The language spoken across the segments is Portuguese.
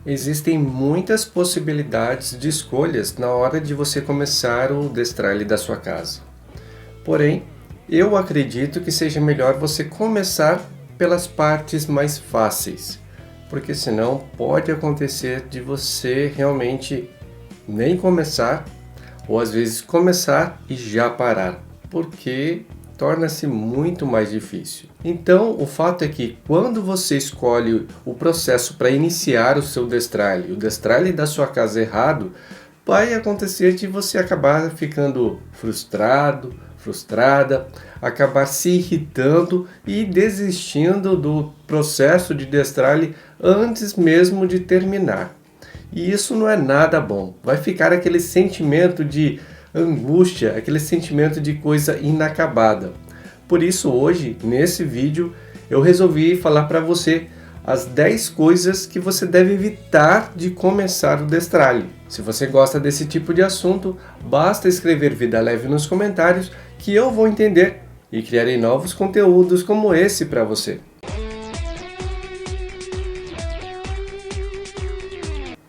Existem muitas possibilidades de escolhas na hora de você começar o destralhe da sua casa. Porém, eu acredito que seja melhor você começar pelas partes mais fáceis, porque senão pode acontecer de você realmente nem começar, ou às vezes começar e já parar, porque torna-se muito mais difícil. Então, o fato é que quando você escolhe o processo para iniciar o seu destralhe, o destralhe da sua casa errado, vai acontecer de você acabar ficando frustrado, frustrada, acabar se irritando e desistindo do processo de destralhe antes mesmo de terminar. E isso não é nada bom. Vai ficar aquele sentimento de angústia, aquele sentimento de coisa inacabada. Por isso hoje, nesse vídeo, eu resolvi falar para você as 10 coisas que você deve evitar de começar o destralhe. Se você gosta desse tipo de assunto, basta escrever Vida Leve nos comentários que eu vou entender e criarei novos conteúdos como esse para você.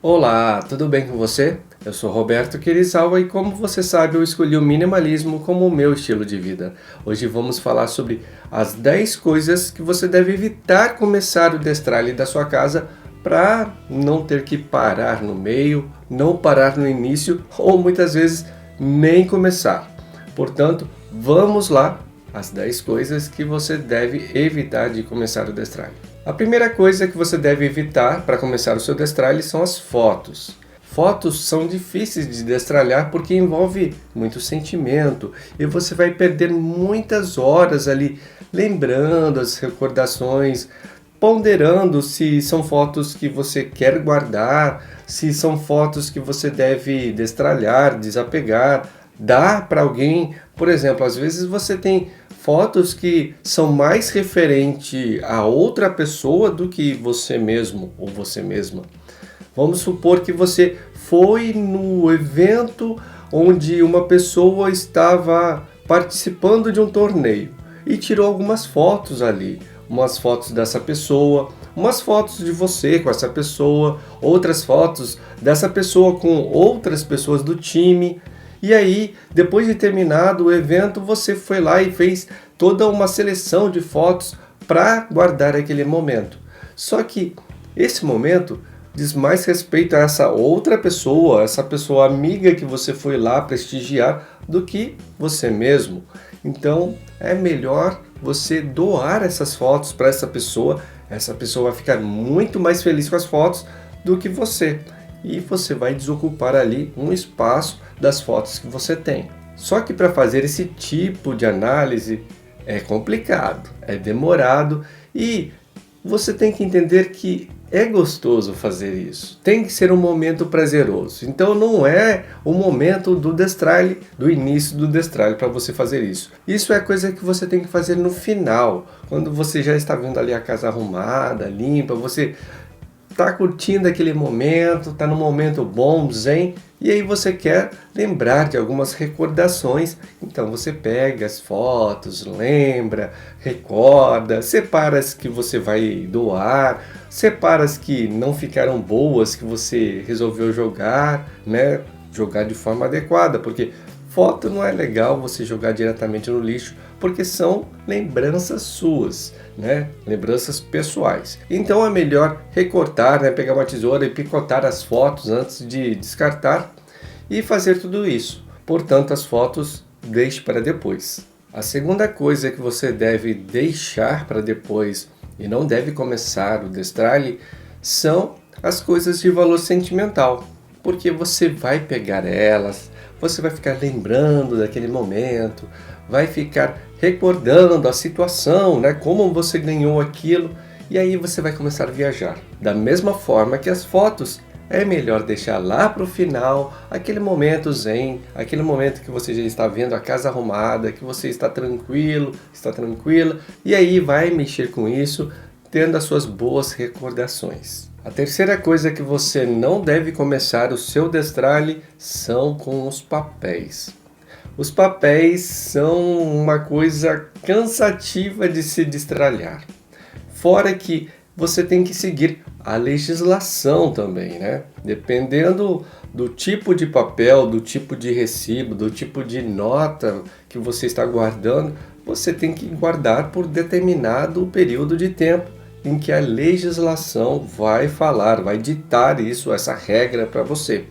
Olá, tudo bem com você? Eu sou Roberto Quirisawa e como você sabe eu escolhi o minimalismo como o meu estilo de vida. Hoje vamos falar sobre as 10 coisas que você deve evitar começar o destralhe da sua casa para não ter que parar no meio, não parar no início ou muitas vezes nem começar. Portanto, vamos lá, as 10 coisas que você deve evitar de começar o destralhe. A primeira coisa que você deve evitar para começar o seu destralhe são as fotos. Fotos são difíceis de destralhar porque envolve muito sentimento e você vai perder muitas horas ali lembrando as recordações, ponderando se são fotos que você quer guardar, se são fotos que você deve destralhar, desapegar, dar para alguém. Por exemplo, às vezes você tem fotos que são mais referente a outra pessoa do que você mesmo ou você mesma. Vamos supor que você foi no evento onde uma pessoa estava participando de um torneio e tirou algumas fotos ali, umas fotos dessa pessoa, umas fotos de você com essa pessoa, outras fotos dessa pessoa com outras pessoas do time. E aí, depois de terminado o evento, você foi lá e fez toda uma seleção de fotos para guardar aquele momento. Só que esse momento diz mais respeito a essa outra pessoa, essa pessoa amiga que você foi lá prestigiar, do que você mesmo. Então, é melhor você doar essas fotos para essa pessoa vai ficar muito mais feliz com as fotos do que você. E você vai desocupar ali um espaço das fotos que você tem. Só que para fazer esse tipo de análise é complicado, é demorado e você tem que entender que é gostoso fazer isso. Tem que ser um momento prazeroso. Então não é o momento do destralhe, do início do destralhe para você fazer isso. Isso é coisa que você tem que fazer no final, quando você já está vendo ali a casa arrumada, limpa, você tá curtindo aquele momento, tá num momento bom, zen, e aí você quer lembrar de algumas recordações, então você pega as fotos, lembra, recorda, separa as que você vai doar, separa as que não ficaram boas, que você resolveu jogar, né? Jogar de forma adequada, porque foto não é legal você jogar diretamente no lixo, porque são lembranças suas, né? Lembranças pessoais. Então é melhor recortar, né? Pegar uma tesoura e picotar as fotos antes de descartar e fazer tudo isso. Portanto, as fotos deixe para depois. A segunda coisa que você deve deixar para depois e não deve começar o destralhe são as coisas de valor sentimental, porque você vai pegar elas, você vai ficar lembrando daquele momento, vai ficar recordando a situação, né? Como você ganhou aquilo, e aí você vai começar a viajar. Da mesma forma que as fotos, é melhor deixar lá para o final, aquele momento zen, aquele momento que você já está vendo a casa arrumada, que você está tranquilo, está tranquila, e aí vai mexer com isso, tendo as suas boas recordações. A terceira coisa que você não deve começar o seu destralhe são com os papéis. Os papéis são uma coisa cansativa de se destralhar. Fora que você tem que seguir a legislação também, né? Dependendo do tipo de papel, do tipo de recibo, do tipo de nota que você está guardando, você tem que guardar por determinado período de tempo em que a legislação vai falar, vai ditar isso, essa regra para você.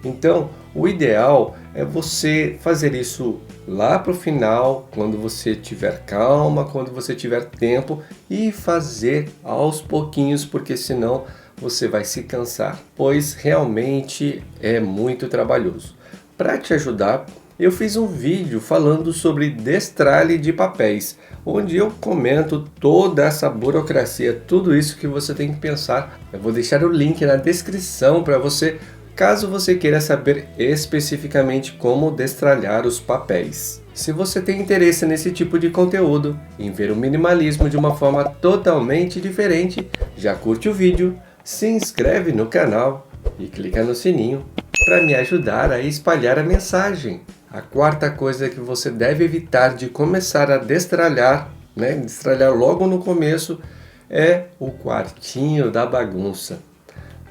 Então, o ideal é você fazer isso lá para o final, quando você tiver calma, quando você tiver tempo, e fazer aos pouquinhos, porque senão você vai se cansar, pois realmente é muito trabalhoso. Para te ajudar, eu fiz um vídeo falando sobre destralhe de papéis, onde eu comento toda essa burocracia, tudo isso que você tem que pensar. Eu vou deixar o link na descrição para você, caso você queira saber especificamente como destralhar os papéis. Se você tem interesse nesse tipo de conteúdo, em ver o minimalismo de uma forma totalmente diferente, já curte o vídeo, se inscreve no canal e clica no sininho para me ajudar a espalhar a mensagem. A quarta coisa que você deve evitar de começar a destralhar, destralhar logo no começo, é o quartinho da bagunça.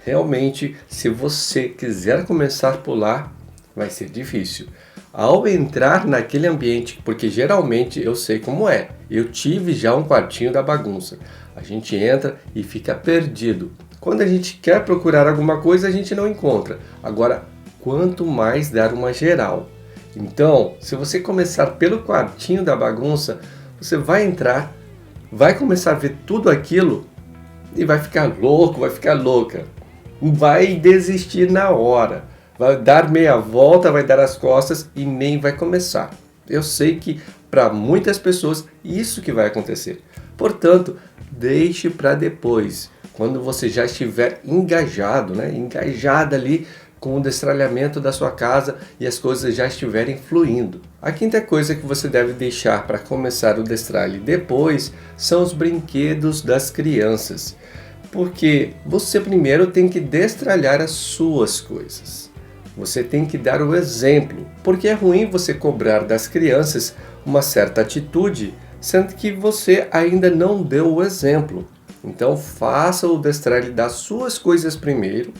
Realmente, se você quiser começar por lá, vai ser difícil. Ao entrar naquele ambiente, porque geralmente eu sei como é, eu tive já um quartinho da bagunça. A gente entra e fica perdido. Quando a gente quer procurar alguma coisa, a gente não encontra. Agora, quanto mais dar uma geral. Então, se você começar pelo quartinho da bagunça, você vai entrar, vai começar a ver tudo aquilo e vai ficar louco, vai ficar louca. Vai desistir na hora, vai dar meia volta, vai dar as costas e nem vai começar. Eu sei que para muitas pessoas isso que vai acontecer. Portanto, deixe para depois, quando você já estiver engajado, engajada ali com o destralhamento da sua casa e as coisas já estiverem fluindo. A quinta coisa que você deve deixar para começar o destralhe depois são os brinquedos das crianças. Porque você primeiro tem que destralhar as suas coisas. Você tem que dar o exemplo, porque é ruim você cobrar das crianças uma certa atitude, sendo que você ainda não deu o exemplo. Então faça o destralhe das suas coisas primeiro,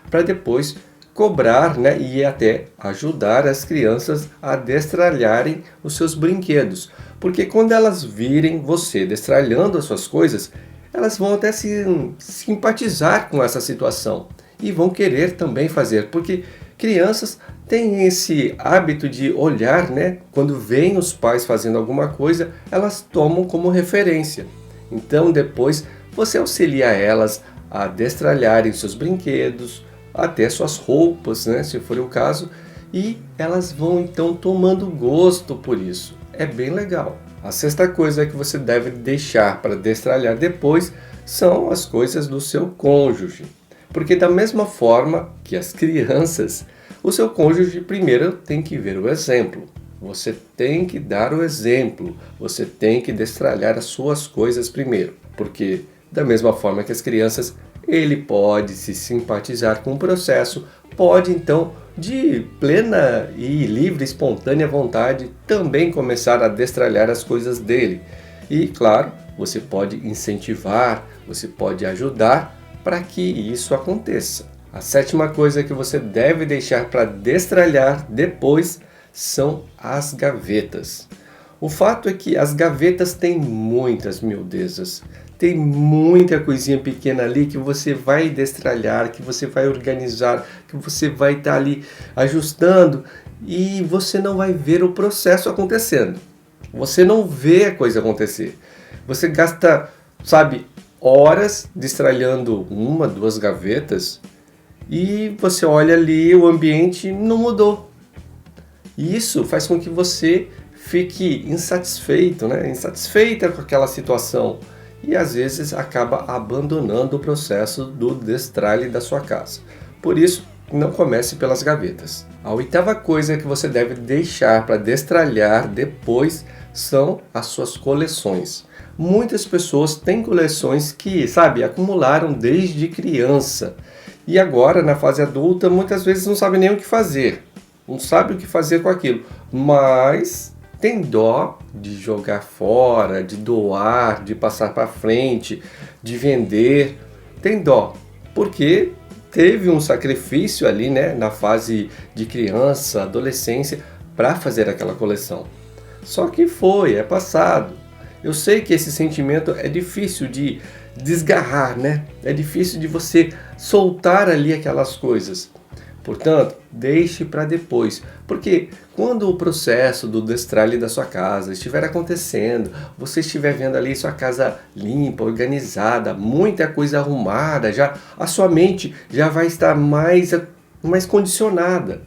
para depois cobrar, e até ajudar as crianças a destralharem os seus brinquedos. Porque quando elas virem você destralhando as suas coisas, elas vão até se simpatizar com essa situação e vão querer também fazer, porque crianças têm esse hábito de olhar, quando veem os pais fazendo alguma coisa, elas tomam como referência. Então depois você auxilia elas a destralharem seus brinquedos, até suas roupas, se for o caso, e elas vão então tomando gosto por isso. É bem legal. A sexta coisa que você deve deixar para destralhar depois são as coisas do seu cônjuge. Porque da mesma forma que as crianças, o seu cônjuge primeiro tem que ver o exemplo. Você tem que dar o exemplo. Você tem que destralhar as suas coisas primeiro. Porque da mesma forma que as crianças, ele pode se simpatizar com o processo, pode então, de plena e livre, espontânea vontade, também começar a destralhar as coisas dele. E, claro, você pode incentivar, você pode ajudar para que isso aconteça. A sétima coisa que você deve deixar para destralhar depois são as gavetas. O fato é que as gavetas têm muitas miudezas. Tem muita coisinha pequena ali que você vai destralhar, que você vai organizar, que você vai estar ali ajustando e você não vai ver o processo acontecendo. Você não vê a coisa acontecer. Você gasta, horas destralhando uma, duas gavetas e você olha ali, o ambiente não mudou. E isso faz com que você fique insatisfeito, insatisfeita com aquela situação. E às vezes acaba abandonando o processo do destralhe da sua casa. Por isso, não comece pelas gavetas. A oitava coisa que você deve deixar para destralhar depois são as suas coleções. Muitas pessoas têm coleções que, acumularam desde criança. E agora, na fase adulta, muitas vezes não sabem nem o que fazer. Não sabe o que fazer com aquilo. Mas tem dó de jogar fora, de doar, de passar para frente, de vender, tem dó, porque teve um sacrifício ali, né, na fase de criança, adolescência, para fazer aquela coleção. Só que é passado. Eu sei que esse sentimento é difícil de desgarrar, né? É difícil de você soltar ali aquelas coisas. Portanto, deixe para depois, porque quando o processo do destralhe da sua casa estiver acontecendo, você estiver vendo ali sua casa limpa, organizada, muita coisa arrumada, já a sua mente já vai estar mais condicionada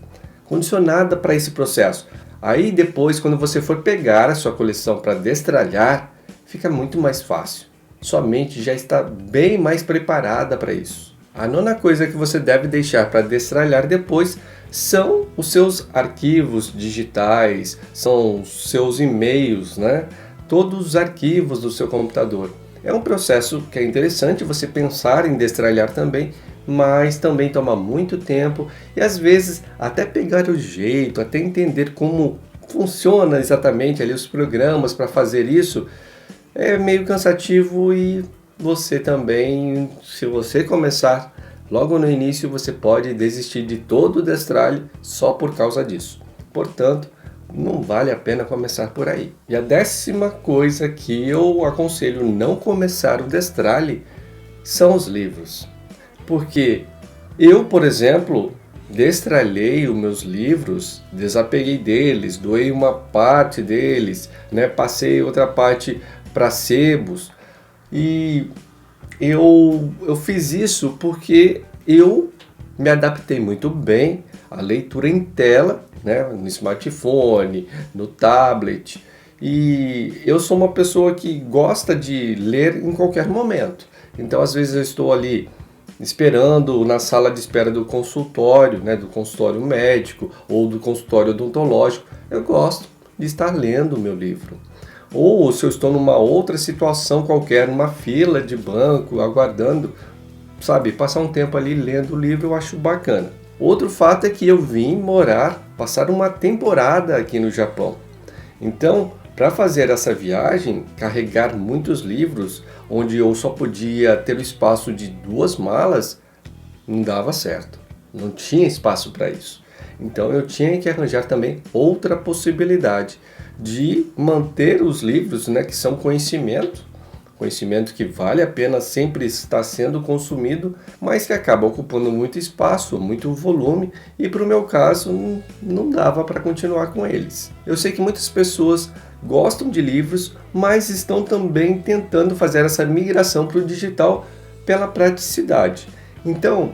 para esse processo. Aí depois, quando você for pegar a sua coleção para destralhar, fica muito mais fácil. Sua mente já está bem mais preparada para isso. A nona coisa que você deve deixar para destralhar depois são os seus arquivos digitais, são os seus e-mails, né? Todos os arquivos do seu computador. É um processo que é interessante você pensar em destralhar também, mas também toma muito tempo e às vezes até pegar o jeito, até entender como funciona exatamente ali os programas para fazer isso, é meio cansativo e você também, se você começar logo no início, você pode desistir de todo o destralhe só por causa disso. Portanto, não vale a pena começar por aí. E a 10ª coisa que eu aconselho não começar o destralhe são os livros. Porque eu, por exemplo, destralhei os meus livros, desapeguei deles, doei uma parte deles, né, passei outra parte para sebos. E eu fiz isso porque eu me adaptei muito bem à leitura em tela, né, no smartphone, no tablet. E eu sou uma pessoa que gosta de ler em qualquer momento. Então, às vezes eu estou ali esperando na sala de espera do consultório, né, do consultório médico ou do consultório odontológico. Eu gosto de estar lendo o meu livro. Ou se eu estou numa outra situação qualquer, numa fila de banco, aguardando, sabe, passar um tempo ali lendo o livro, eu acho bacana. Outro fato é que eu vim passar uma temporada aqui no Japão. Então, para fazer essa viagem, carregar muitos livros, onde eu só podia ter o espaço de 2 malas, não dava certo. Não tinha espaço para isso. Então eu tinha que arranjar também outra possibilidade de manter os livros, né, que são conhecimento que vale a pena sempre estar sendo consumido, mas que acaba ocupando muito espaço, muito volume, e para o meu caso não dava para continuar com eles. Eu sei que muitas pessoas gostam de livros, mas estão também tentando fazer essa migração para o digital pela praticidade. Então,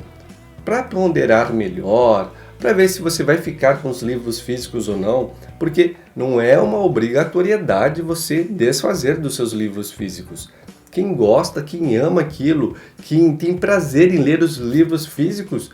para ponderar melhor, para ver se você vai ficar com os livros físicos ou não, porque não é uma obrigatoriedade você desfazer dos seus livros físicos. Quem gosta, quem ama aquilo, quem tem prazer em ler os livros físicos,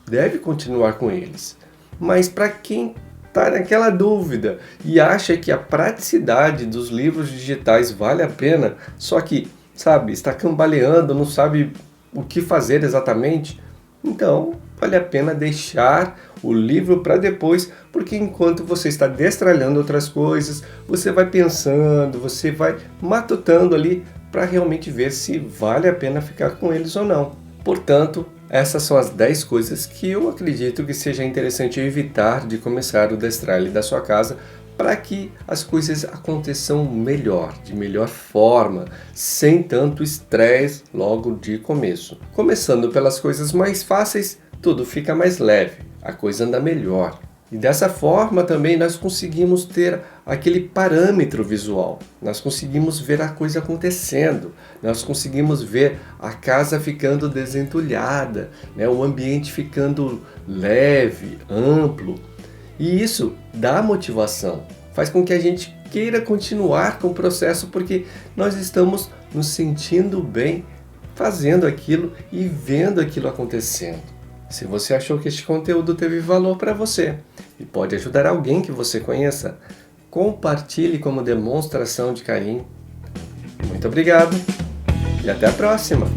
deve continuar com eles. Mas para quem está naquela dúvida e acha que a praticidade dos livros digitais vale a pena, só que, sabe, está cambaleando, não sabe o que fazer exatamente, então vale a pena deixar o livro para depois, porque enquanto você está destralhando outras coisas, você vai pensando, você vai matutando ali para realmente ver se vale a pena ficar com eles ou não. Portanto, essas são as 10 coisas que eu acredito que seja interessante evitar de começar o destralhe da sua casa, para que as coisas aconteçam melhor, de melhor forma, sem tanto estresse logo de começo. Começando pelas coisas mais fáceis, tudo fica mais leve, a coisa anda melhor. E dessa forma também nós conseguimos ter aquele parâmetro visual, nós conseguimos ver a coisa acontecendo, nós conseguimos ver a casa ficando desentulhada, né? O ambiente ficando leve, amplo. E isso dá motivação, faz com que a gente queira continuar com o processo, porque nós estamos nos sentindo bem fazendo aquilo e vendo aquilo acontecendo. Se você achou que este conteúdo teve valor para você e pode ajudar alguém que você conheça, compartilhe como demonstração de carinho. Muito obrigado e até a próxima!